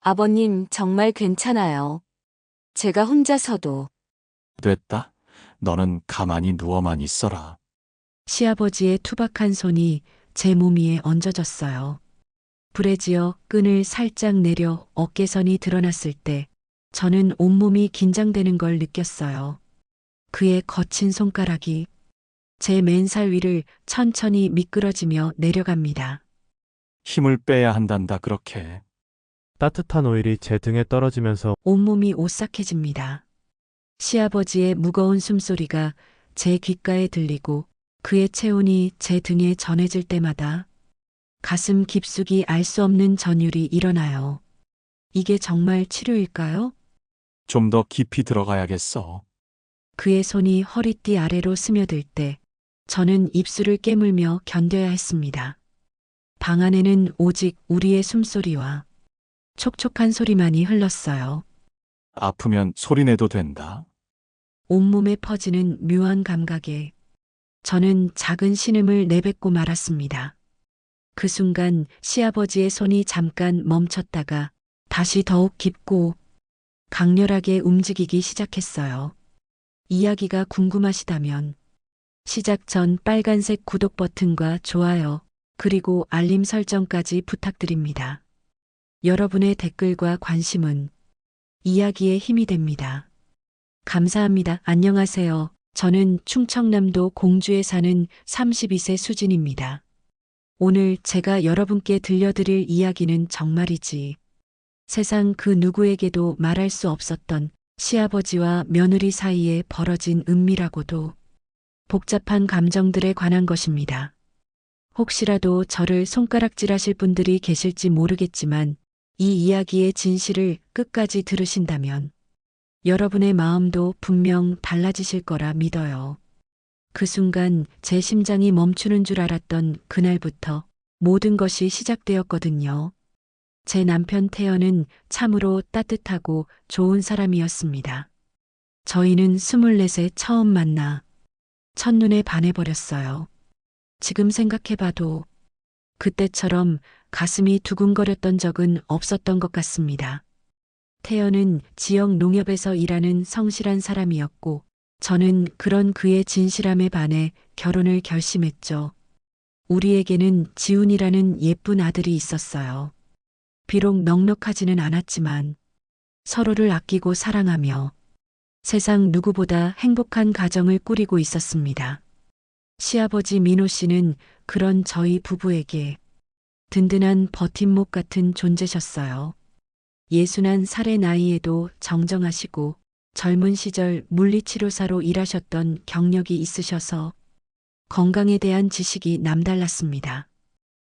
아버님, 정말 괜찮아요. 제가 혼자서도. 됐다. 너는 가만히 누워만 있어라. 시아버지의 투박한 손이 제 몸 위에 얹어졌어요. 불에 지어 끈을 살짝 내려 어깨선이 드러났을 때 저는 온몸이 긴장되는 걸 느꼈어요. 그의 거친 손가락이 제 맨살 위를 천천히 미끄러지며 내려갑니다. 힘을 빼야 한단다, 그렇게. 따뜻한 오일이 제 등에 떨어지면서 온몸이 오싹해집니다. 시아버지의 무거운 숨소리가 제 귓가에 들리고 그의 체온이 제 등에 전해질 때마다 가슴 깊숙이 알 수 없는 전율이 일어나요. 이게 정말 치료일까요? 좀 더 깊이 들어가야겠어. 그의 손이 허리띠 아래로 스며들 때 저는 입술을 깨물며 견뎌야 했습니다. 방 안에는 오직 우리의 숨소리와 촉촉한 소리만이 흘렀어요. 아프면 소리내도 된다. 온몸에 퍼지는 묘한 감각에 저는 작은 신음을 내뱉고 말았습니다. 그 순간 시아버지의 손이 잠깐 멈췄다가 다시 더욱 깊고 강렬하게 움직이기 시작했어요. 이야기가 궁금하시다면 시작 전 빨간색 구독 버튼과 좋아요, 그리고 알림 설정까지 부탁드립니다. 여러분의 댓글과 관심은 이야기의 힘이 됩니다. 감사합니다. 안녕하세요. 저는 충청남도 공주에 사는 32세 수진입니다. 오늘 제가 여러분께 들려드릴 이야기는 정말이지 세상 그 누구에게도 말할 수 없었던 시아버지와 며느리 사이에 벌어진 은밀하고도 복잡한 감정들에 관한 것입니다. 혹시라도 저를 손가락질하실 분들이 계실지 모르겠지만 이 이야기의 진실을 끝까지 들으신다면 여러분의 마음도 분명 달라지실 거라 믿어요. 그 순간 제 심장이 멈추는 줄 알았던 그날부터 모든 것이 시작되었거든요. 제 남편 태연은 참으로 따뜻하고 좋은 사람이었습니다. 저희는 24세 처음 만나 첫눈에 반해버렸어요. 지금 생각해봐도 그때처럼 가슴이 두근거렸던 적은 없었던 것 같습니다. 태연은 지역 농협에서 일하는 성실한 사람이었고 저는 그런 그의 진실함에 반해 결혼을 결심했죠. 우리에게는 지훈이라는 예쁜 아들이 있었어요. 비록 넉넉하지는 않았지만 서로를 아끼고 사랑하며 세상 누구보다 행복한 가정을 꾸리고 있었습니다. 시아버지 민호 씨는 그런 저희 부부에게 든든한 버팀목 같은 존재셨어요. 61살의 나이에도 정정하시고 젊은 시절 물리치료사로 일하셨던 경력이 있으셔서 건강에 대한 지식이 남달랐습니다.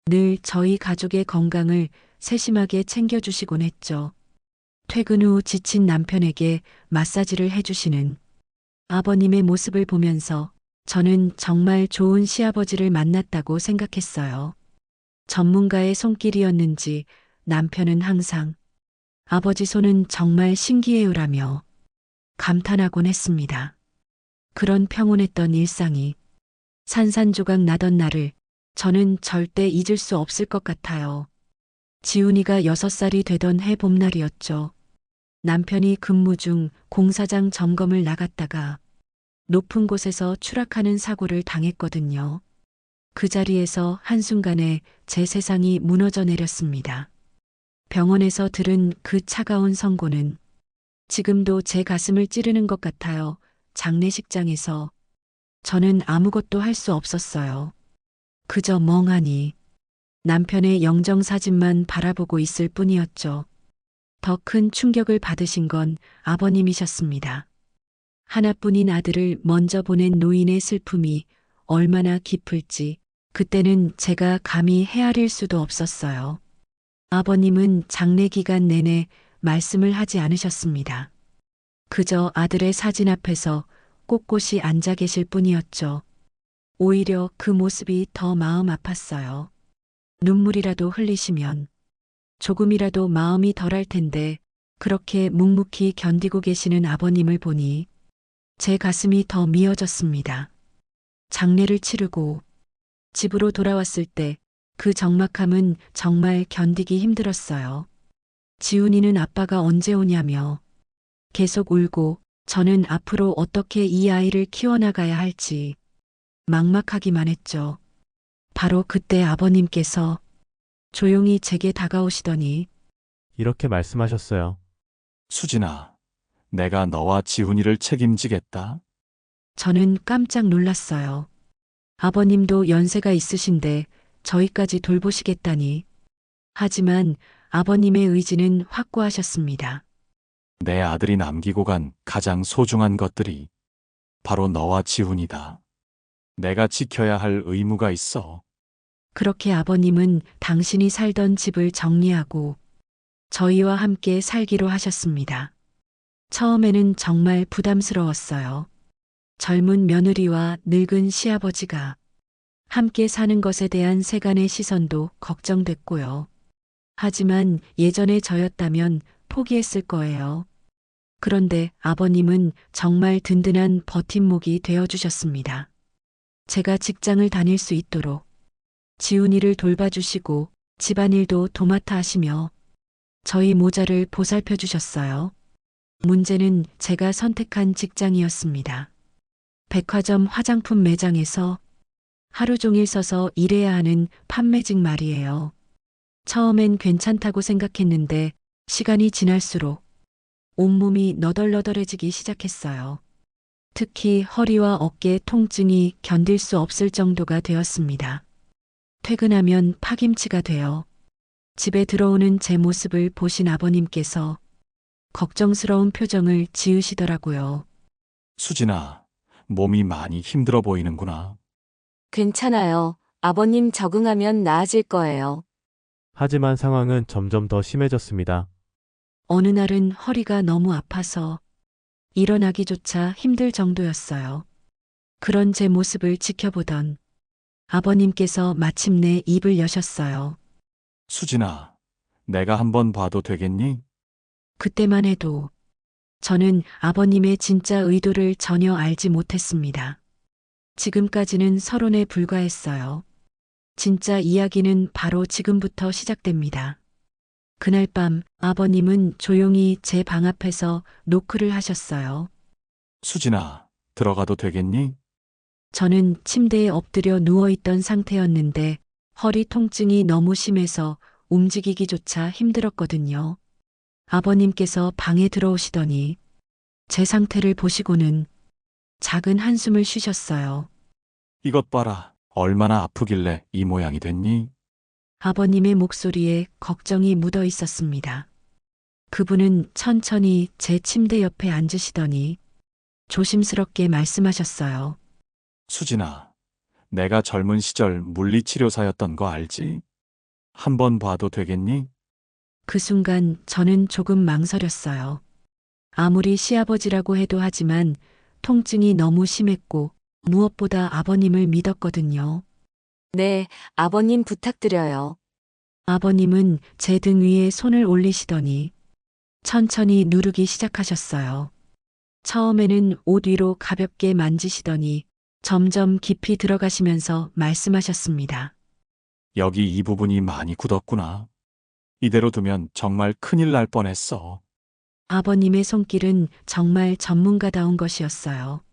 늘 저희 가족의 건강을 세심하게 챙겨주시곤 했죠. 퇴근 후 지친 남편에게 마사지를 해주시는 아버님의 모습을 보면서 저는 정말 좋은 시아버지를 만났다고 생각했어요. 전문가의 손길이었는지 남편은 항상 아버지 손은 정말 신기해요라며 감탄하곤 했습니다. 그런 평온했던 일상이 산산조각 나던 날을 저는 절대 잊을 수 없을 것 같아요. 지훈이가 6살이 되던 해 봄날이었죠. 남편이 근무 중 공사장 점검을 나갔다가 높은 곳에서 추락하는 사고를 당했거든요. 그 자리에서 한순간에 제 세상이 무너져 내렸습니다. 병원에서 들은 그 차가운 선고는 지금도 제 가슴을 찌르는 것 같아요. 장례식장에서 저는 아무것도 할 수 없었어요. 그저 멍하니 남편의 영정사진만 바라보고 있을 뿐이었죠. 더 큰 충격을 받으신 건 아버님이셨습니다. 하나뿐인 아들을 먼저 보낸 노인의 슬픔이 얼마나 깊을지 그때는 제가 감히 헤아릴 수도 없었어요. 아버님은 장례 기간 내내 말씀을 하지 않으셨습니다. 그저 아들의 사진 앞에서 꼿꼿이 앉아 계실 뿐이었죠. 오히려 그 모습이 더 마음 아팠어요. 눈물이라도 흘리시면 조금이라도 마음이 덜할 텐데 그렇게 묵묵히 견디고 계시는 아버님을 보니 제 가슴이 더 미어졌습니다. 장례를 치르고 집으로 돌아왔을 때 그 적막함은 정말 견디기 힘들었어요. 지훈이는 아빠가 언제 오냐며 계속 울고 저는 앞으로 어떻게 이 아이를 키워나가야 할지 막막하기만 했죠. 바로 그때 아버님께서 조용히 제게 다가오시더니 이렇게 말씀하셨어요. 수진아, 내가 너와 지훈이를 책임지겠다. 저는 깜짝 놀랐어요. 아버님도 연세가 있으신데 저희까지 돌보시겠다니. 하지만 아버님의 의지는 확고하셨습니다. 내 아들이 남기고 간 가장 소중한 것들이 바로 너와 지훈이다. 내가 지켜야 할 의무가 있어. 그렇게 아버님은 당신이 살던 집을 정리하고 저희와 함께 살기로 하셨습니다. 처음에는 정말 부담스러웠어요. 젊은 며느리와 늙은 시아버지가 함께 사는 것에 대한 세간의 시선도 걱정됐고요. 하지만 예전의 저였다면 포기했을 거예요. 그런데 아버님은 정말 든든한 버팀목이 되어주셨습니다. 제가 직장을 다닐 수 있도록 지훈이를 돌봐주시고 집안일도 도맡아 하시며 저희 모자를 보살펴 주셨어요. 문제는 제가 선택한 직장이었습니다. 백화점 화장품 매장에서 하루 종일 서서 일해야 하는 판매직 말이에요. 처음엔 괜찮다고 생각했는데 시간이 지날수록 온몸이 너덜너덜해지기 시작했어요. 특히 허리와 어깨 통증이 견딜 수 없을 정도가 되었습니다. 퇴근하면 파김치가 되어 집에 들어오는 제 모습을 보신 아버님께서 걱정스러운 표정을 지으시더라고요. 수진아, 몸이 많이 힘들어 보이는구나. 괜찮아요. 아버님 적응하면 나아질 거예요. 하지만 상황은 점점 더 심해졌습니다. 어느 날은 허리가 너무 아파서 일어나기조차 힘들 정도였어요. 그런 제 모습을 지켜보던 아버님께서 마침내 입을 여셨어요. 수진아, 내가 한번 봐도 되겠니? 그때만 해도 저는 아버님의 진짜 의도를 전혀 알지 못했습니다. 지금까지는 서론에 불과했어요. 진짜 이야기는 바로 지금부터 시작됩니다. 그날 밤 아버님은 조용히 제 방 앞에서 노크를 하셨어요. 수진아, 들어가도 되겠니? 저는 침대에 엎드려 누워있던 상태였는데 허리 통증이 너무 심해서 움직이기조차 힘들었거든요. 아버님께서 방에 들어오시더니 제 상태를 보시고는 작은 한숨을 쉬셨어요. 이것 봐라. 얼마나 아프길래 이 모양이 됐니? 아버님의 목소리에 걱정이 묻어 있었습니다. 그분은 천천히 제 침대 옆에 앉으시더니 조심스럽게 말씀하셨어요. 수진아, 내가 젊은 시절 물리치료사였던 거 알지? 한번 봐도 되겠니? 그 순간 저는 조금 망설였어요. 아무리 시아버지라고 해도 하지만 통증이 너무 심했고 무엇보다 아버님을 믿었거든요. 네, 아버님 부탁드려요. 아버님은 제 등 위에 손을 올리시더니 천천히 누르기 시작하셨어요. 처음에는 옷 위로 가볍게 만지시더니 점점 깊이 들어가시면서 말씀하셨습니다. 여기 이 부분이 많이 굳었구나. 이대로 두면 정말 큰일 날 뻔했어. 아버님의 손길은 정말 전문가다운 것이었어요.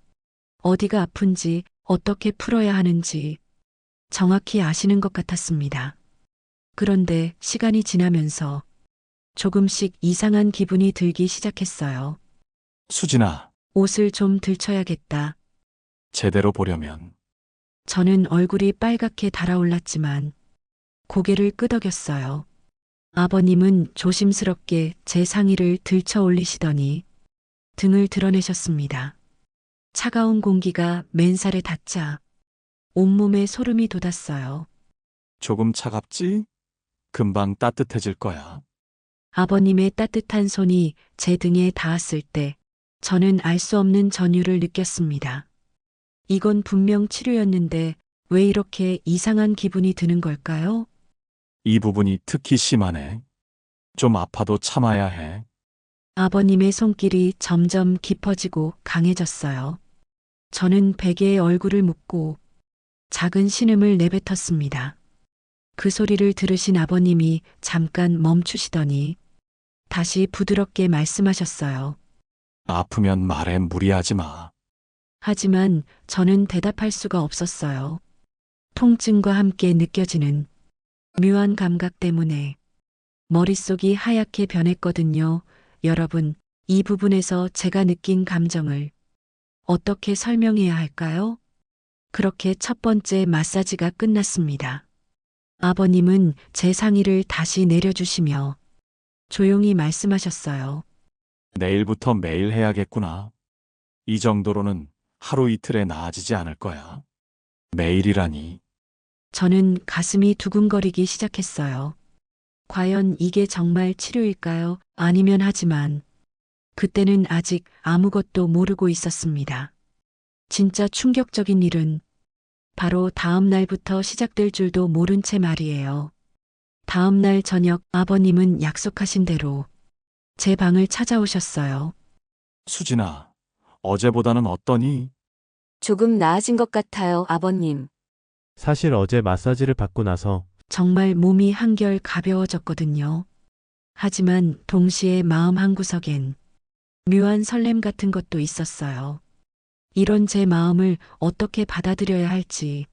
어디가 아픈지 어떻게 풀어야 하는지 정확히 아시는 것 같았습니다. 그런데 시간이 지나면서 조금씩 이상한 기분이 들기 시작했어요. 수진아, 옷을 좀 들쳐야겠다. 제대로 보려면 저는 얼굴이 빨갛게 달아올랐지만 고개를 끄덕였어요. 아버님은 조심스럽게 제 상의를 들쳐 올리시더니 등을 드러내셨습니다. 차가운 공기가 맨살에 닿자 온몸에 소름이 돋았어요. 조금 차갑지? 금방 따뜻해질 거야. 아버님의 따뜻한 손이 제 등에 닿았을 때 저는 알 수 없는 전율을 느꼈습니다. 이건 분명 치료였는데 왜 이렇게 이상한 기분이 드는 걸까요? 이 부분이 특히 심하네. 좀 아파도 참아야 해. 아버님의 손길이 점점 깊어지고 강해졌어요. 저는 베개에 얼굴을 묻고 작은 신음을 내뱉었습니다. 그 소리를 들으신 아버님이 잠깐 멈추시더니 다시 부드럽게 말씀하셨어요. 아프면 말해 무리하지 마. 하지만 저는 대답할 수가 없었어요. 통증과 함께 느껴지는 묘한 감각 때문에 머릿속이 하얗게 변했거든요. 여러분, 이 부분에서 제가 느낀 감정을 어떻게 설명해야 할까요? 그렇게 첫 번째 마사지가 끝났습니다. 아버님은 제 상의를 다시 내려주시며 조용히 말씀하셨어요. 내일부터 매일 해야겠구나. 이 정도로는 하루 이틀에 나아지지 않을 거야. 매일이라니. 저는 가슴이 두근거리기 시작했어요. 과연 이게 정말 치료일까요? 아니면 하지만 그때는 아직 아무것도 모르고 있었습니다. 진짜 충격적인 일은 바로 다음 날부터 시작될 줄도 모른 채 말이에요. 다음 날 저녁 아버님은 약속하신 대로 제 방을 찾아오셨어요. 수진아, 어제보다는 어떠니? 조금 나아진 것 같아요, 아버님. 사실 어제 마사지를 받고 나서 정말 몸이 한결 가벼워졌거든요. 하지만 동시에 마음 한구석엔 묘한 설렘 같은 것도 있었어요. 이런 제 마음을 어떻게 받아들여야 할지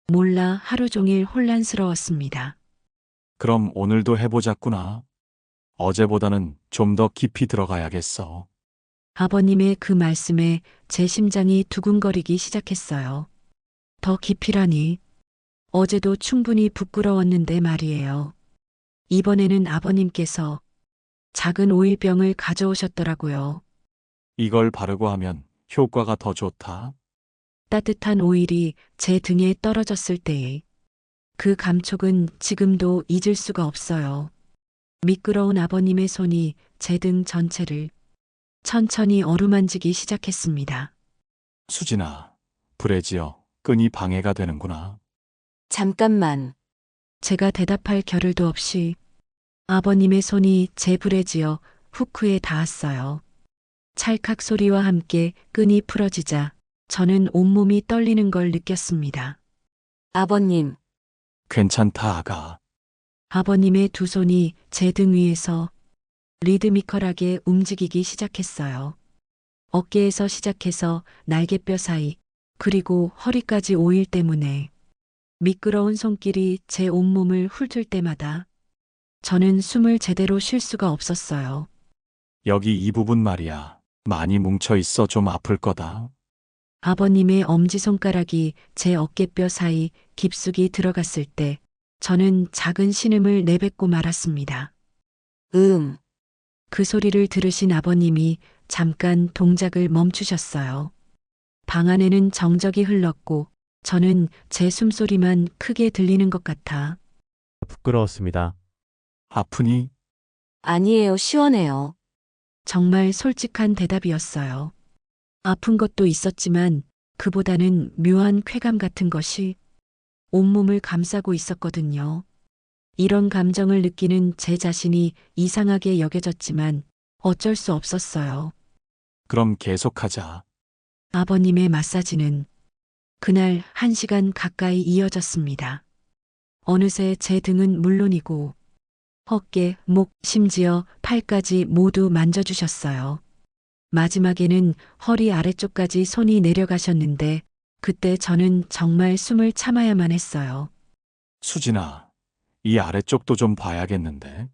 몰라 하루 종일 혼란스러웠습니다. 그럼 오늘도 해보자꾸나. 어제보다는 좀 더 깊이 들어가야겠어. 아버님의 그 말씀에 제 심장이 두근거리기 시작했어요. 더 깊이라니. 어제도 충분히 부끄러웠는데 말이에요. 이번에는 아버님께서 작은 오일병을 가져오셨더라고요. 이걸 바르고 하면 효과가 더 좋다. 따뜻한 오일이 제 등에 떨어졌을 때의 그 감촉은 지금도 잊을 수가 없어요. 미끄러운 아버님의 손이 제 등 전체를 천천히 어루만지기 시작했습니다. 수진아, 브래지어, 끈이 방해가 되는구나. 잠깐만. 제가 대답할 겨를도 없이 아버님의 손이 제 브래지어 후크에 닿았어요. 찰칵 소리와 함께 끈이 풀어지자 저는 온몸이 떨리는 걸 느꼈습니다. 아버님, 괜찮다, 아가. 아버님의 두 손이 제 등 위에서 리드미컬하게 움직이기 시작했어요. 어깨에서 시작해서 날개뼈 사이, 그리고 허리까지 오일 때문에 미끄러운 손길이 제 온몸을 훑을 때마다 저는 숨을 제대로 쉴 수가 없었어요. 여기 이 부분 말이야. 많이 뭉쳐 있어 좀 아플 거다. 아버님의 엄지손가락이 제 어깨뼈 사이 깊숙이 들어갔을 때 저는 작은 신음을 내뱉고 말았습니다. 그 소리를 들으신 아버님이 잠깐 동작을 멈추셨어요. 방 안에는 정적이 흘렀고 저는 제 숨소리만 크게 들리는 것 같아 부끄러웠습니다. 아프니? 아니에요, 시원해요. 정말 솔직한 대답이었어요. 아픈 것도 있었지만 그보다는 묘한 쾌감 같은 것이 온몸을 감싸고 있었거든요. 이런 감정을 느끼는 제 자신이 이상하게 여겨졌지만 어쩔 수 없었어요. 그럼 계속하자. 아버님의 마사지는 그날 1시간 가까이 이어졌습니다. 어느새 제 등은 물론이고 어깨, 목, 심지어 팔까지 모두 만져주셨어요. 마지막에는 허리 아래쪽까지 손이 내려가셨는데 그때 저는 정말 숨을 참아야만 했어요. 수진아, 이 아래쪽도 좀 봐야겠는데.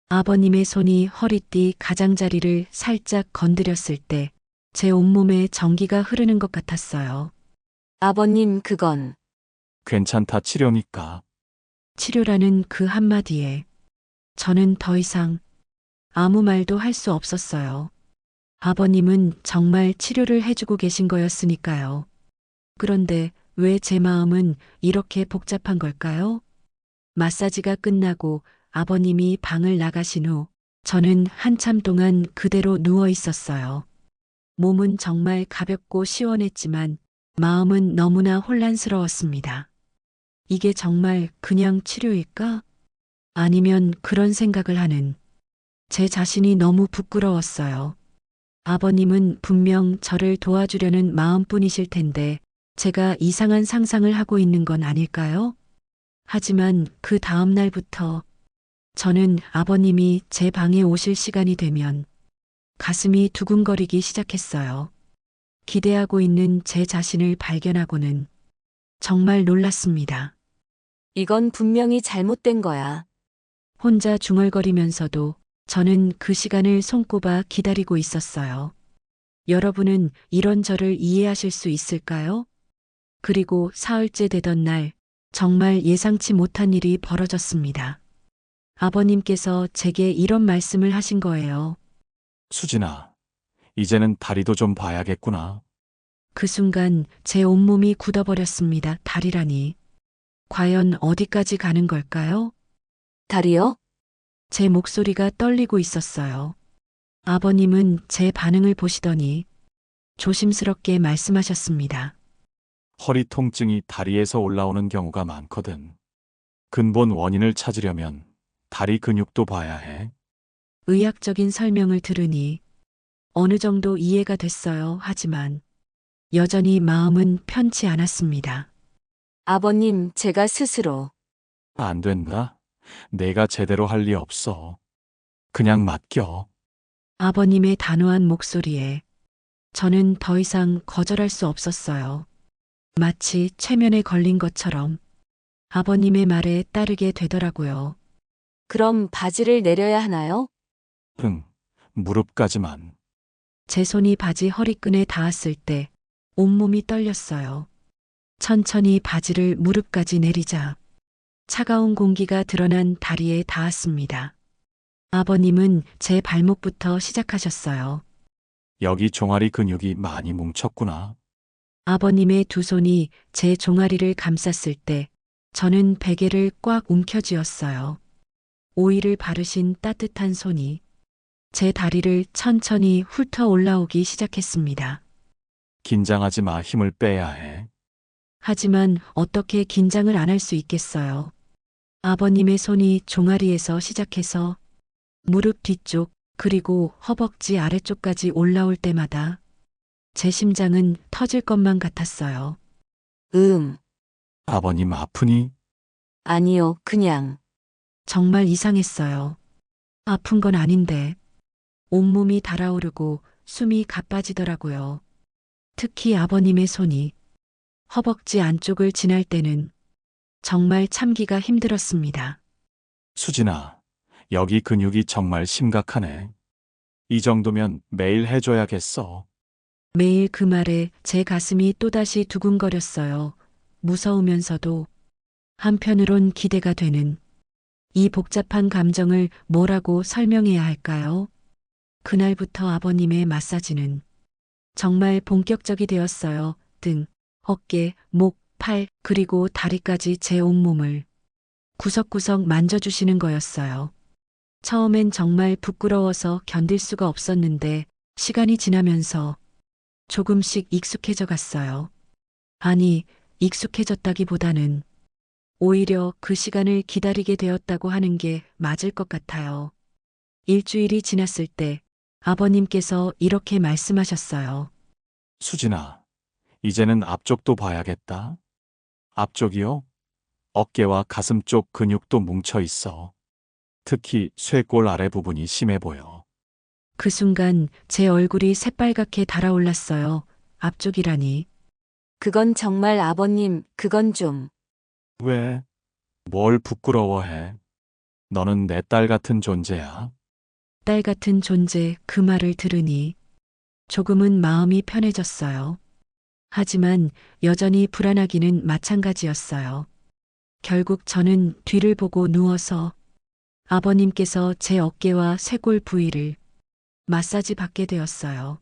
아버님의 손이 허리띠 가장자리를 살짝 건드렸을 때 제 온몸에 전기가 흐르는 것 같았어요. 아버님, 그건 괜찮다, 치료니까. 치료라는 그 한마디에 저는 더 이상 아무 말도 할 수 없었어요. 아버님은 정말 치료를 해주고 계신 거였으니까요. 그런데 왜 제 마음은 이렇게 복잡한 걸까요? 마사지가 끝나고 아버님이 방을 나가신 후 저는 한참 동안 그대로 누워 있었어요. 몸은 정말 가볍고 시원했지만 마음은 너무나 혼란스러웠습니다. 이게 정말 그냥 치료일까? 아니면 그런 생각을 하는 제 자신이 너무 부끄러웠어요. 아버님은 분명 저를 도와주려는 마음뿐이실 텐데 제가 이상한 상상을 하고 있는 건 아닐까요? 하지만 그 다음 날부터 저는 아버님이 제 방에 오실 시간이 되면 가슴이 두근거리기 시작했어요. 기대하고 있는 제 자신을 발견하고는 정말 놀랐습니다. 이건 분명히 잘못된 거야. 혼자 중얼거리면서도 저는 그 시간을 손꼽아 기다리고 있었어요. 여러분은 이런 저를 이해하실 수 있을까요? 그리고 사흘째 되던 날, 정말 예상치 못한 일이 벌어졌습니다. 아버님께서 제게 이런 말씀을 하신 거예요. 수진아, 이제는 다리도 좀 봐야겠구나. 그 순간 제 온몸이 굳어버렸습니다. 다리라니. 과연 어디까지 가는 걸까요? 다리요? 제 목소리가 떨리고 있었어요. 아버님은 제 반응을 보시더니 조심스럽게 말씀하셨습니다. 허리 통증이 다리에서 올라오는 경우가 많거든. 근본 원인을 찾으려면 다리 근육도 봐야 해. 의학적인 설명을 들으니 어느 정도 이해가 됐어요. 하지만 여전히 마음은 편치 않았습니다. 아버님, 제가 스스로. 안 된다. 내가 제대로 할 리 없어. 그냥 맡겨. 아버님의 단호한 목소리에 저는 더 이상 거절할 수 없었어요. 마치 최면에 걸린 것처럼 아버님의 말에 따르게 되더라고요. 그럼 바지를 내려야 하나요? 응, 무릎까지만. 제 손이 바지 허리끈에 닿았을 때 온몸이 떨렸어요. 천천히 바지를 무릎까지 내리자 차가운 공기가 드러난 다리에 닿았습니다. 아버님은 제 발목부터 시작하셨어요. 여기 종아리 근육이 많이 뭉쳤구나. 아버님의 두 손이 제 종아리를 감쌌을 때 저는 베개를 꽉 움켜쥐었어요. 오일을 바르신 따뜻한 손이 제 다리를 천천히 훑어 올라오기 시작했습니다. 긴장하지 마. 힘을 빼야 해. 하지만 어떻게 긴장을 안 할 수 있겠어요. 아버님의 손이 종아리에서 시작해서 무릎 뒤쪽 그리고 허벅지 아래쪽까지 올라올 때마다 제 심장은 터질 것만 같았어요. 아버님 아프니? 아니요, 그냥. 정말 이상했어요. 아픈 건 아닌데 온몸이 달아오르고 숨이 가빠지더라고요. 특히 아버님의 손이 허벅지 안쪽을 지날 때는 정말 참기가 힘들었습니다. 수진아, 여기 근육이 정말 심각하네. 이 정도면 매일 해줘야겠어. 매일 그 말에 제 가슴이 또다시 두근거렸어요. 무서우면서도 한편으론 기대가 되는 이 복잡한 감정을 뭐라고 설명해야 할까요? 그날부터 아버님의 마사지는 정말 본격적이 되었어요. 등, 어깨, 목, 팔, 그리고 다리까지 제 온몸을 구석구석 만져주시는 거였어요. 처음엔 정말 부끄러워서 견딜 수가 없었는데 시간이 지나면서 조금씩 익숙해져 갔어요. 아니, 익숙해졌다기보다는 오히려 그 시간을 기다리게 되었다고 하는 게 맞을 것 같아요. 일주일이 지났을 때 아버님께서 이렇게 말씀하셨어요. 수진아, 이제는 앞쪽도 봐야겠다. 앞쪽이요? 어깨와 가슴 쪽 근육도 뭉쳐 있어. 특히 쇄골 아래 부분이 심해 보여. 그 순간 제 얼굴이 새빨갛게 달아올랐어요. 앞쪽이라니. 그건 정말 아버님, 그건 좀. 왜? 뭘 부끄러워해? 너는 내 딸 같은 존재야. 딸 같은 존재 그 말을 들으니 조금은 마음이 편해졌어요. 하지만 여전히 불안하기는 마찬가지였어요. 결국 저는 뒤를 보고 누워서 아버님께서 제 어깨와 쇄골 부위를 마사지 받게 되었어요.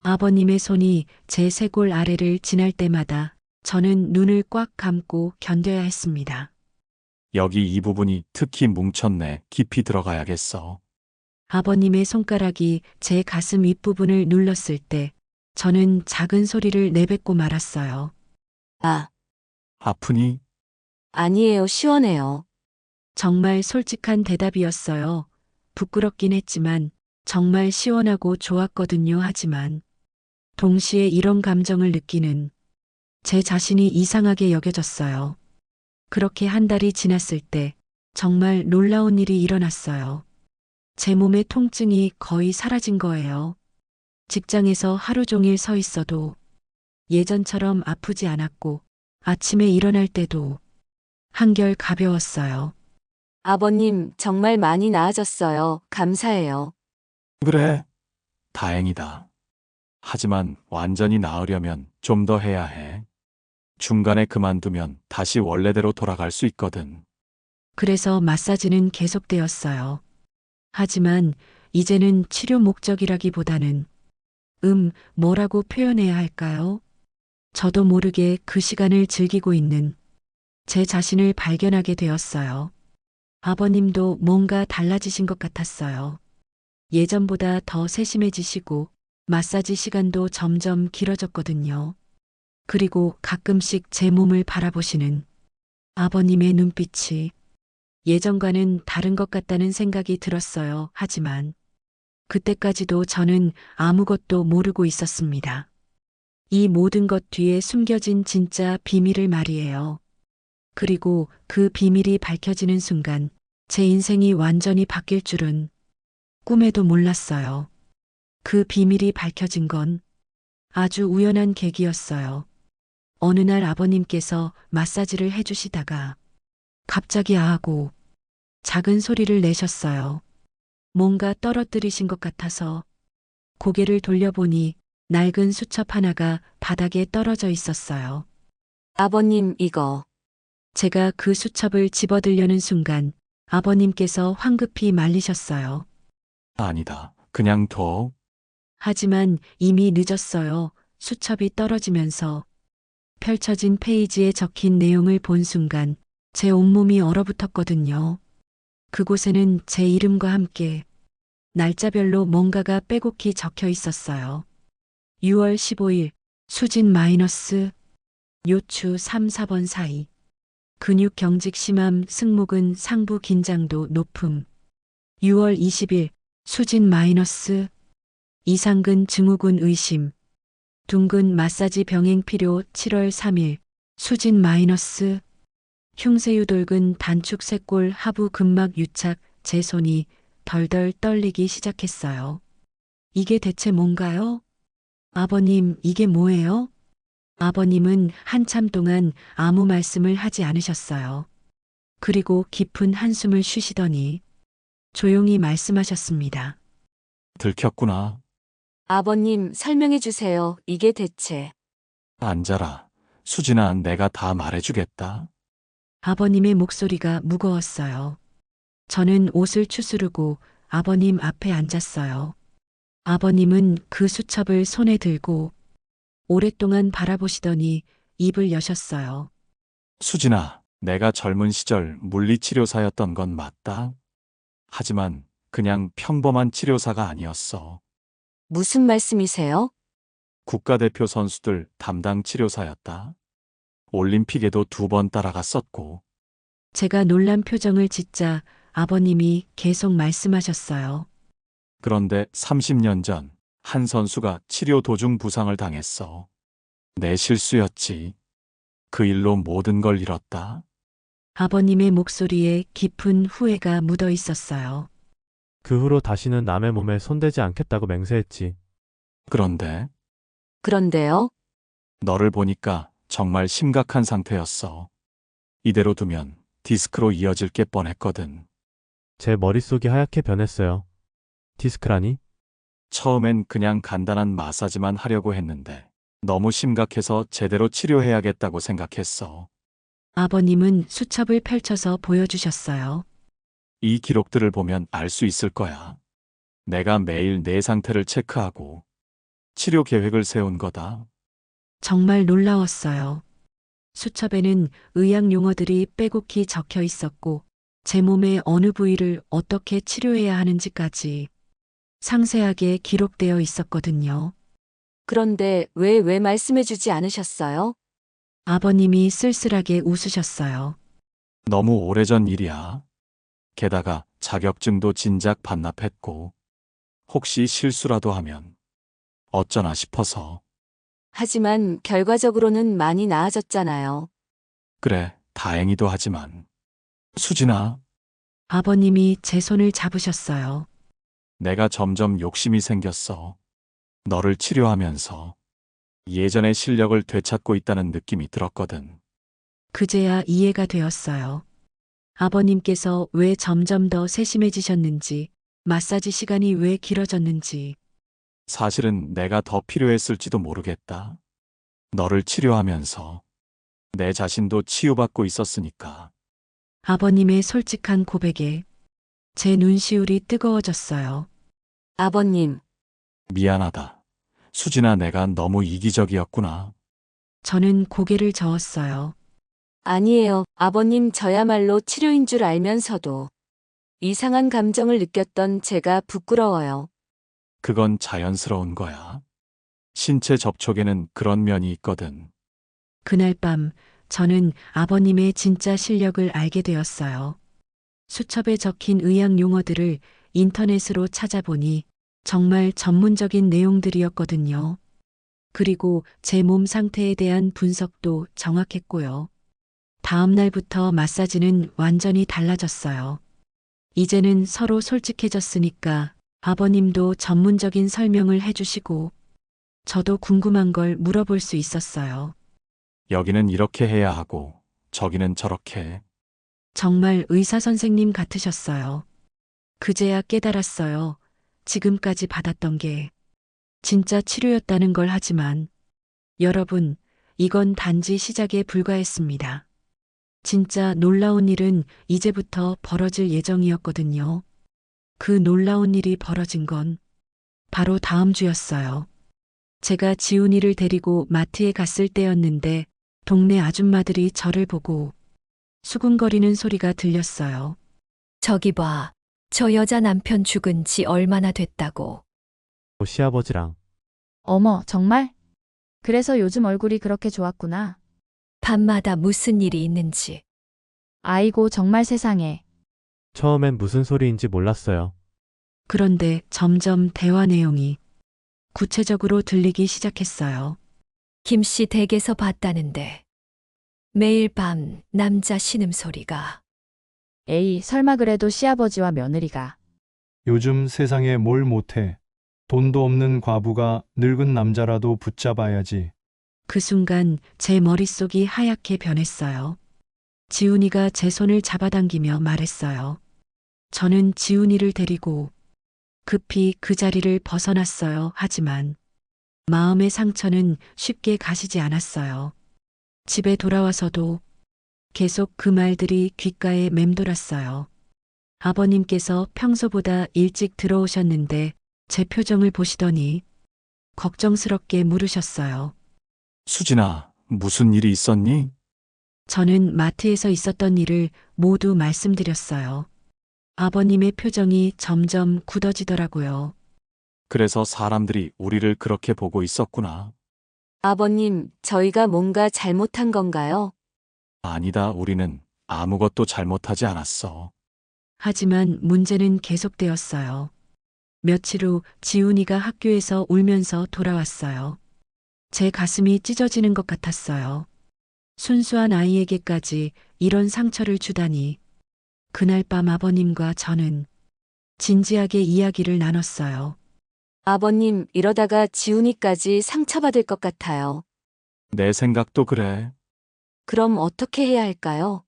아버님의 손이 제 쇄골 아래를 지날 때마다 저는 눈을 꽉 감고 견뎌야 했습니다. 여기 이 부분이 특히 뭉쳤네. 깊이 들어가야겠어. 아버님의 손가락이 제 가슴 윗부분을 눌렀을 때 저는 작은 소리를 내뱉고 말았어요. 아, 아프니? 아니에요, 시원해요. 정말 솔직한 대답이었어요. 부끄럽긴 했지만 정말 시원하고 좋았거든요. 하지만 동시에 이런 감정을 느끼는 제 자신이 이상하게 여겨졌어요. 그렇게 한 달이 지났을 때 정말 놀라운 일이 일어났어요. 제 몸의 통증이 거의 사라진 거예요. 직장에서 하루 종일 서 있어도 예전처럼 아프지 않았고 아침에 일어날 때도 한결 가벼웠어요. 아버님, 정말 많이 나아졌어요. 감사해요. 그래, 다행이다. 하지만 완전히 나으려면 좀 더 해야 해. 중간에 그만두면 다시 원래대로 돌아갈 수 있거든. 그래서 마사지는 계속되었어요. 하지만 이제는 치료 목적이라기보다는 뭐라고 표현해야 할까요? 저도 모르게 그 시간을 즐기고 있는 제 자신을 발견하게 되었어요. 아버님도 뭔가 달라지신 것 같았어요. 예전보다 더 세심해지시고 마사지 시간도 점점 길어졌거든요. 그리고 가끔씩 제 몸을 바라보시는 아버님의 눈빛이 예전과는 다른 것 같다는 생각이 들었어요. 하지만 그때까지도 저는 아무것도 모르고 있었습니다. 이 모든 것 뒤에 숨겨진 진짜 비밀을 말이에요. 그리고 그 비밀이 밝혀지는 순간 제 인생이 완전히 바뀔 줄은 꿈에도 몰랐어요. 그 비밀이 밝혀진 건 아주 우연한 계기였어요. 어느 날 아버님께서 마사지를 해주시다가 갑자기 아하고 작은 소리를 내셨어요. 뭔가 떨어뜨리신 것 같아서 고개를 돌려보니 낡은 수첩 하나가 바닥에 떨어져 있었어요. 아버님, 이거. 제가 그 수첩을 집어들려는 순간 아버님께서 황급히 말리셨어요. 아니다. 그냥 둬. 하지만 이미 늦었어요. 수첩이 떨어지면서 펼쳐진 페이지에 적힌 내용을 본 순간 제 온몸이 얼어붙었거든요. 그곳에는 제 이름과 함께 날짜별로 뭔가가 빼곡히 적혀 있었어요. 6월 15일, 수진 마이너스, 요추 3, 4번 사이. 근육 경직 심함, 승모근 상부 긴장도 높음. 6월 20일, 수진 마이너스, 이상근 증후군 의심. 둥근 마사지 병행 필요 7월 3일, 수진 마이너스, 흉쇄유돌근 단축 쇄골 하부 근막 유착, 제 손이 덜덜 떨리기 시작했어요. 이게 대체 뭔가요? 아버님, 이게 뭐예요? 아버님은 한참 동안 아무 말씀을 하지 않으셨어요. 그리고 깊은 한숨을 쉬시더니 조용히 말씀하셨습니다. 들켰구나. 아버님, 설명해 주세요. 이게 대체. 앉아라. 수진아, 내가 다 말해주겠다. 아버님의 목소리가 무거웠어요. 저는 옷을 추스르고 아버님 앞에 앉았어요. 아버님은 그 수첩을 손에 들고 오랫동안 바라보시더니 입을 여셨어요. 수진아, 내가 젊은 시절 물리치료사였던 건 맞다. 하지만 그냥 평범한 치료사가 아니었어. 무슨 말씀이세요? 국가대표 선수들 담당 치료사였다. 올림픽에도 2번 따라갔었고. 제가 놀란 표정을 짓자 아버님이 계속 말씀하셨어요. 그런데 30년 전 한 선수가 치료 도중 부상을 당했어. 내 실수였지. 그 일로 모든 걸 잃었다. 아버님의 목소리에 깊은 후회가 묻어 있었어요. 그 후로 다시는 남의 몸에 손대지 않겠다고 맹세했지. 그런데요? 너를 보니까 정말 심각한 상태였어. 이대로 두면 디스크로 이어질 게 뻔했거든. 제 머릿속이 하얗게 변했어요. 디스크라니? 처음엔 그냥 간단한 마사지만 하려고 했는데 너무 심각해서 제대로 치료해야겠다고 생각했어. 아버님은 수첩을 펼쳐서 보여주셨어요. 이 기록들을 보면 알 수 있을 거야. 내가 매일 내 상태를 체크하고 치료 계획을 세운 거다. 정말 놀라웠어요. 수첩에는 의학 용어들이 빼곡히 적혀 있었고 제 몸의 어느 부위를 어떻게 치료해야 하는지까지 상세하게 기록되어 있었거든요. 그런데 왜 말씀해 주지 않으셨어요? 아버님이 쓸쓸하게 웃으셨어요. 너무 오래전 일이야. 게다가 자격증도 진작 반납했고 혹시 실수라도 하면 어쩌나 싶어서. 하지만 결과적으로는 많이 나아졌잖아요. 그래, 다행이도 하지만. 수진아, 아버님이 제 손을 잡으셨어요. 내가 점점 욕심이 생겼어. 너를 치료하면서 예전의 실력을 되찾고 있다는 느낌이 들었거든. 그제야 이해가 되었어요. 아버님께서 왜 점점 더 세심해지셨는지, 마사지 시간이 왜 길어졌는지, 사실은 내가 더 필요했을지도 모르겠다. 너를 치료하면서 내 자신도 치유받고 있었으니까. 아버님의 솔직한 고백에 제 눈시울이 뜨거워졌어요. 아버님, 미안하다. 수진아, 내가 너무 이기적이었구나. 저는 고개를 저었어요. 아니에요. 아버님, 저야말로 치료인 줄 알면서도 이상한 감정을 느꼈던 제가 부끄러워요. 그건 자연스러운 거야. 신체 접촉에는 그런 면이 있거든. 그날 밤 저는 아버님의 진짜 실력을 알게 되었어요. 수첩에 적힌 의학 용어들을 인터넷으로 찾아보니 정말 전문적인 내용들이었거든요. 그리고 제 몸 상태에 대한 분석도 정확했고요. 다음 날부터 마사지는 완전히 달라졌어요. 이제는 서로 솔직해졌으니까 아버님도 전문적인 설명을 해주시고 저도 궁금한 걸 물어볼 수 있었어요. 여기는 이렇게 해야 하고 저기는 저렇게. 정말 의사 선생님 같으셨어요. 그제야 깨달았어요. 지금까지 받았던 게 진짜 치료였다는 걸. 하지만 여러분, 이건 단지 시작에 불과했습니다. 진짜 놀라운 일은 이제부터 벌어질 예정이었거든요. 그 놀라운 일이 벌어진 건 바로 다음 주였어요. 제가 지훈이를 데리고 마트에 갔을 때였는데 동네 아줌마들이 저를 보고 수군거리는 소리가 들렸어요. 저기 봐. 저 여자 남편 죽은 지 얼마나 됐다고. 시아버지랑 어머, 정말? 그래서 요즘 얼굴이 그렇게 좋았구나. 밤마다 무슨 일이 있는지. 아이고, 정말 세상에. 처음엔 무슨 소리인지 몰랐어요. 그런데 점점 대화 내용이 구체적으로 들리기 시작했어요. 김 씨 댁에서 봤다는데. 매일 밤 남자 신음소리가. 에이, 설마 그래도 시아버지와 며느리가. 요즘 세상에 뭘 못해. 돈도 없는 과부가 늙은 남자라도 붙잡아야지. 그 순간 제 머릿속이 하얗게 변했어요. 지훈이가 제 손을 잡아당기며 말했어요. 저는 지훈이를 데리고 급히 그 자리를 벗어났어요. 하지만 마음의 상처는 쉽게 가시지 않았어요. 집에 돌아와서도 계속 그 말들이 귓가에 맴돌았어요. 아버님께서 평소보다 일찍 들어오셨는데 제 표정을 보시더니 걱정스럽게 물으셨어요. 수진아, 무슨 일이 있었니? 저는 마트에서 있었던 일을 모두 말씀드렸어요. 아버님의 표정이 점점 굳어지더라고요. 그래서 사람들이 우리를 그렇게 보고 있었구나. 아버님, 저희가 뭔가 잘못한 건가요? 아니다, 우리는 아무것도 잘못하지 않았어. 하지만 문제는 계속되었어요. 며칠 후 지훈이가 학교에서 울면서 돌아왔어요. 제 가슴이 찢어지는 것 같았어요. 순수한 아이에게까지 이런 상처를 주다니. 그날 밤 아버님과 저는 진지하게 이야기를 나눴어요. 아버님, 이러다가 지훈이까지 상처받을 것 같아요. 내 생각도 그래. 그럼 어떻게 해야 할까요?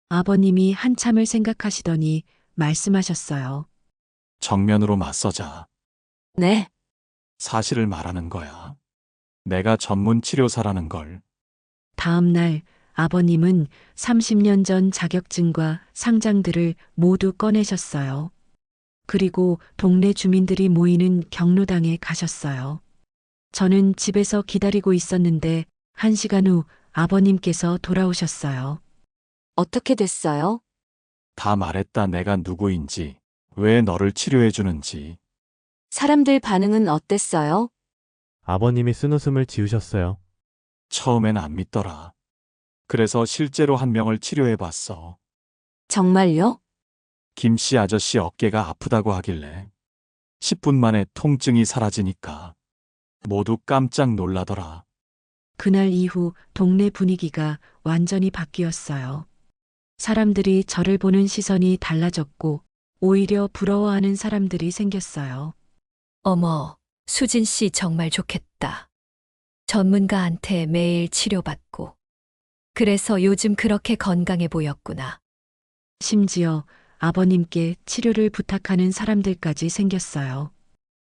아버님이 한참을 생각하시더니 말씀하셨어요. 정면으로 맞서자. 네, 사실을 말하는 거야. 내가 전문 치료사라는 걸. 다음 날 아버님은 30년 전 자격증과 상장들을 모두 꺼내셨어요. 그리고 동네 주민들이 모이는 경로당에 가셨어요. 저는 집에서 기다리고 있었는데 1시간 후 아버님께서 돌아오셨어요. 어떻게 됐어요? 다 말했다, 내가 누구인지, 왜 너를 치료해 주는지. 사람들 반응은 어땠어요? 아버님이 쓴웃음을 지으셨어요. 처음엔 안 믿더라. 그래서 실제로 한 명을 치료해 봤어. 정말요? 김씨 아저씨 어깨가 아프다고 하길래 10분 만에 통증이 사라지니까 모두 깜짝 놀라더라. 그날 이후 동네 분위기가 완전히 바뀌었어요. 사람들이 저를 보는 시선이 달라졌고 오히려 부러워하는 사람들이 생겼어요. 어머, 수진 씨 정말 좋겠다. 전문가한테 매일 치료받고. 그래서 요즘 그렇게 건강해 보였구나. 심지어 아버님께 치료를 부탁하는 사람들까지 생겼어요.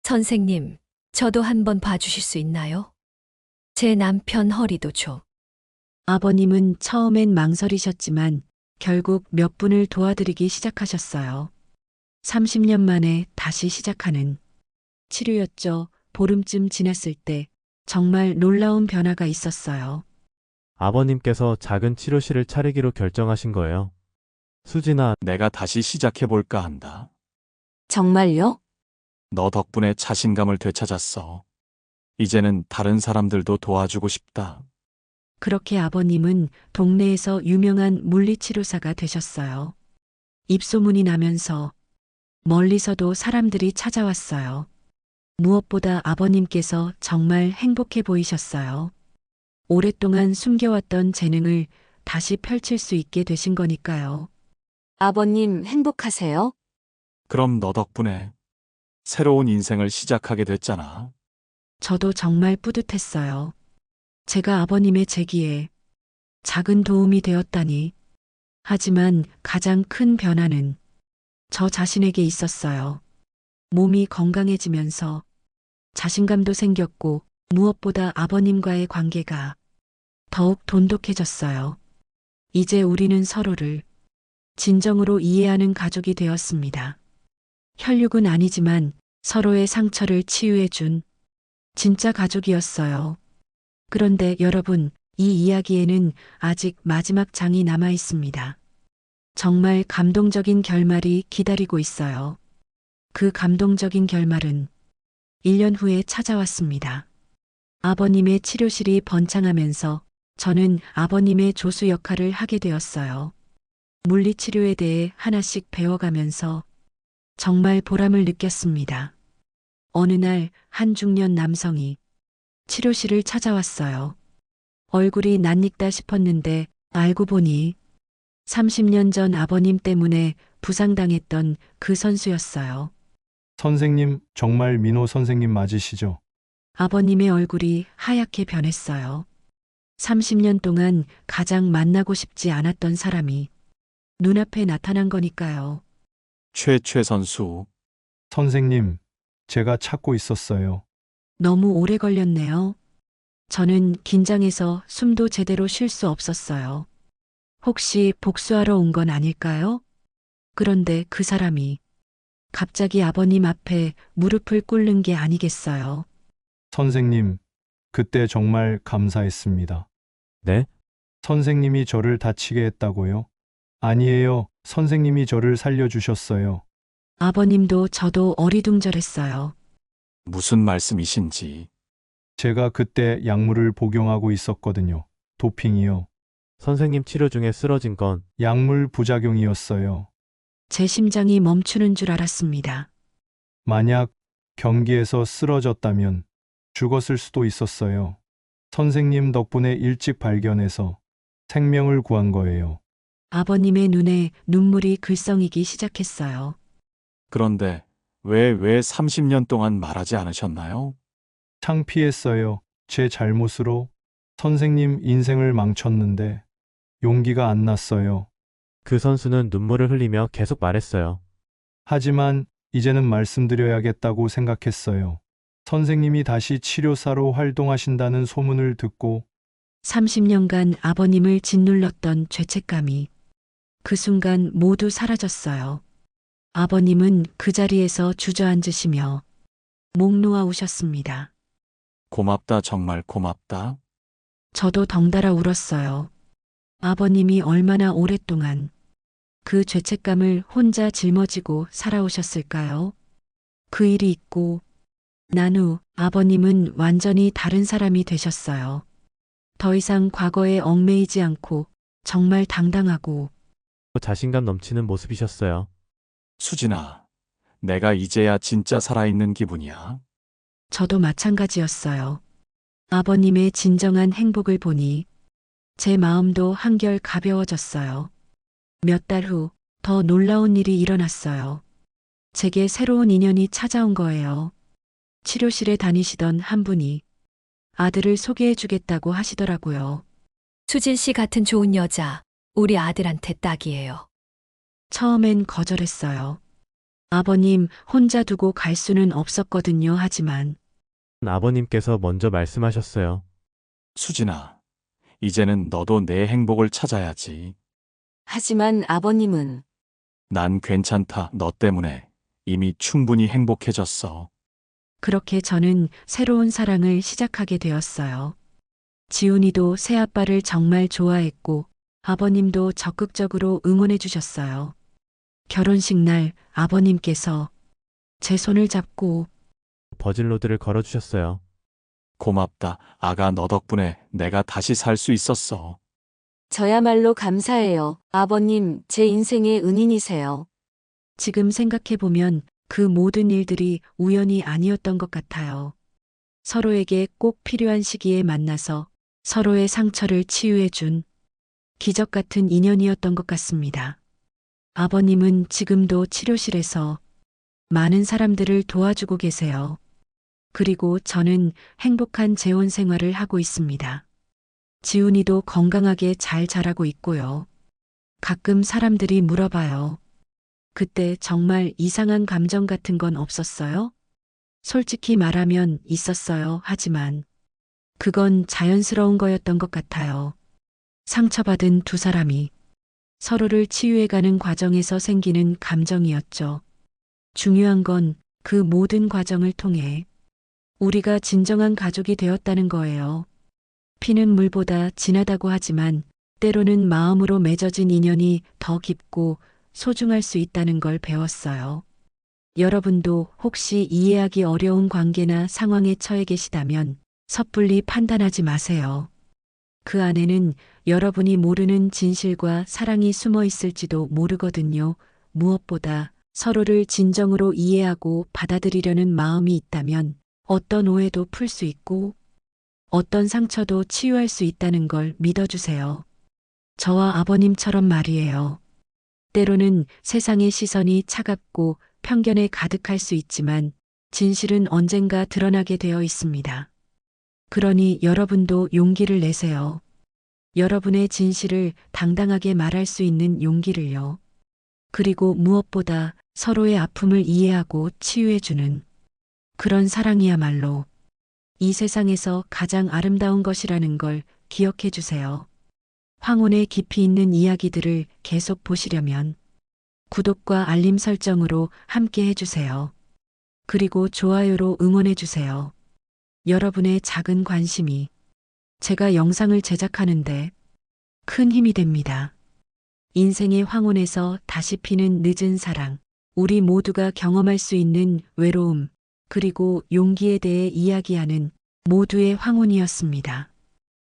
선생님, 저도 한번 봐주실 수 있나요? 제 남편 허리도 좀. 아버님은 처음엔 망설이셨지만 결국 몇 분을 도와드리기 시작하셨어요. 30년 만에 다시 시작하는 치료였죠. 보름쯤 지났을 때 정말 놀라운 변화가 있었어요. 아버님께서 작은 치료실을 차리기로 결정하신 거예요. 수진아, 내가 다시 시작해볼까 한다. 정말요? 너 덕분에 자신감을 되찾았어. 이제는 다른 사람들도 도와주고 싶다. 그렇게 아버님은 동네에서 유명한 물리치료사가 되셨어요. 입소문이 나면서 멀리서도 사람들이 찾아왔어요. 무엇보다 아버님께서 정말 행복해 보이셨어요. 오랫동안 숨겨왔던 재능을 다시 펼칠 수 있게 되신 거니까요. 아버님 행복하세요? 그럼 너 덕분에 새로운 인생을 시작하게 됐잖아. 저도 정말 뿌듯했어요. 제가 아버님의 재기에 작은 도움이 되었다니. 하지만 가장 큰 변화는 저 자신에게 있었어요. 몸이 건강해지면서 자신감도 생겼고 무엇보다 아버님과의 관계가 더욱 돈독해졌어요. 이제 우리는 서로를 진정으로 이해하는 가족이 되었습니다. 혈육은 아니지만 서로의 상처를 치유해준 진짜 가족이었어요. 그런데 여러분, 이 이야기에는 아직 마지막 장이 남아 있습니다. 정말 감동적인 결말이 기다리고 있어요. 그 감동적인 결말은 1년 후에 찾아왔습니다. 아버님의 치료실이 번창하면서 저는 아버님의 조수 역할을 하게 되었어요. 물리치료에 대해 하나씩 배워가면서 정말 보람을 느꼈습니다. 어느 날 한 중년 남성이 치료실을 찾아왔어요. 얼굴이 낯익다 싶었는데 알고 보니 30년 전 아버님 때문에 부상당했던 그 선수였어요. 선생님, 정말 민호 선생님 맞으시죠? 아버님의 얼굴이 하얗게 변했어요. 30년 동안 가장 만나고 싶지 않았던 사람이 눈앞에 나타난 거니까요. 최 선수. 선생님, 제가 찾고 있었어요. 너무 오래 걸렸네요. 저는 긴장해서 숨도 제대로 쉴 수 없었어요. 혹시 복수하러 온 건 아닐까요? 그런데 그 사람이 갑자기 아버님 앞에 무릎을 꿇는 게 아니겠어요. 선생님, 그때 정말 감사했습니다. 네? 선생님이 저를 다치게 했다고요? 아니에요. 선생님이 저를 살려주셨어요. 아버님도 저도 어리둥절했어요. 무슨 말씀이신지. 제가 그때 약물을 복용하고 있었거든요. 도핑이요. 선생님 치료 중에 쓰러진 건 약물 부작용이었어요. 제 심장이 멈추는 줄 알았습니다. 만약 경기에서 쓰러졌다면 죽었을 수도 있었어요. 선생님 덕분에 일찍 발견해서 생명을 구한 거예요. 아버님의 눈에 눈물이 글썽이기 시작했어요. 그런데 왜 30년 동안 말하지 않으셨나요? 창피했어요. 제 잘못으로 선생님 인생을 망쳤는데 용기가 안 났어요. 그 선수는 눈물을 흘리며 계속 말했어요. 하지만 이제는 말씀드려야겠다고 생각했어요. 선생님이 다시 치료사로 활동하신다는 소문을 듣고 30년간 아버님을 짓눌렀던 죄책감이 그 순간 모두 사라졌어요. 아버님은 그 자리에서 주저앉으시며 목 놓아 우셨습니다. 고맙다, 정말 고맙다. 저도 덩달아 울었어요. 아버님이 얼마나 오랫동안 그 죄책감을 혼자 짊어지고 살아오셨을까요? 그 일이 있고 난 후 아버님은 완전히 다른 사람이 되셨어요. 더 이상 과거에 얽매이지 않고 정말 당당하고 자신감 넘치는 모습이셨어요. 수진아, 내가 이제야 진짜 살아있는 기분이야. 저도 마찬가지였어요. 아버님의 진정한 행복을 보니 제 마음도 한결 가벼워졌어요. 몇 달 후 더 놀라운 일이 일어났어요. 제게 새로운 인연이 찾아온 거예요. 치료실에 다니시던 한 분이 아들을 소개해 주겠다고 하시더라고요. 수진 씨 같은 좋은 여자, 우리 아들한테 딱이에요. 처음엔 거절했어요. 아버님 혼자 두고 갈 수는 없었거든요. 하지만 아버님께서 먼저 말씀하셨어요. 수진아, 이제는 너도 내 행복을 찾아야지. 하지만 아버님은 난 괜찮다. 너 때문에 이미 충분히 행복해졌어. 그렇게 저는 새로운 사랑을 시작하게 되었어요. 지훈이도 새아빠를 정말 좋아했고 아버님도 적극적으로 응원해 주셨어요. 결혼식 날 아버님께서 제 손을 잡고 버진로드를 걸어주셨어요. 고맙다. 아가, 너 덕분에 내가 다시 살 수 있었어. 저야말로 감사해요. 아버님, 제 인생의 은인이세요. 지금 생각해보면 그 모든 일들이 우연이 아니었던 것 같아요. 서로에게 꼭 필요한 시기에 만나서 서로의 상처를 치유해준 기적 같은 인연이었던 것 같습니다. 아버님은 지금도 치료실에서 많은 사람들을 도와주고 계세요. 그리고 저는 행복한 재혼 생활을 하고 있습니다. 지훈이도 건강하게 잘 자라고 있고요. 가끔 사람들이 물어봐요. 그때 정말 이상한 감정 같은 건 없었어요? 솔직히 말하면 있었어요. 하지만 그건 자연스러운 거였던 것 같아요. 상처받은 두 사람이 서로를 치유해가는 과정에서 생기는 감정이었죠. 중요한 건 그 모든 과정을 통해 우리가 진정한 가족이 되었다는 거예요. 피는 물보다 진하다고 하지만 때로는 마음으로 맺어진 인연이 더 깊고 소중할 수 있다는 걸 배웠어요. 여러분도 혹시 이해하기 어려운 관계나 상황에 처해 계시다면 섣불리 판단하지 마세요. 그 안에는 여러분이 모르는 진실과 사랑이 숨어 있을지도 모르거든요. 무엇보다 서로를 진정으로 이해하고 받아들이려는 마음이 있다면 어떤 오해도 풀 수 있고 어떤 상처도 치유할 수 있다는 걸 믿어주세요. 저와 아버님처럼 말이에요. 때로는 세상의 시선이 차갑고 편견에 가득할 수 있지만 진실은 언젠가 드러나게 되어 있습니다. 그러니 여러분도 용기를 내세요. 여러분의 진실을 당당하게 말할 수 있는 용기를요. 그리고 무엇보다 서로의 아픔을 이해하고 치유해주는 그런 사랑이야말로 이 세상에서 가장 아름다운 것이라는 걸 기억해 주세요. 황혼의 깊이 있는 이야기들을 계속 보시려면 구독과 알림 설정으로 함께 해주세요. 그리고 좋아요로 응원해 주세요. 여러분의 작은 관심이 제가 영상을 제작하는데 큰 힘이 됩니다. 인생의 황혼에서 다시 피는 늦은 사랑, 우리 모두가 경험할 수 있는 외로움, 그리고 용기에 대해 이야기하는 모두의 황혼이었습니다.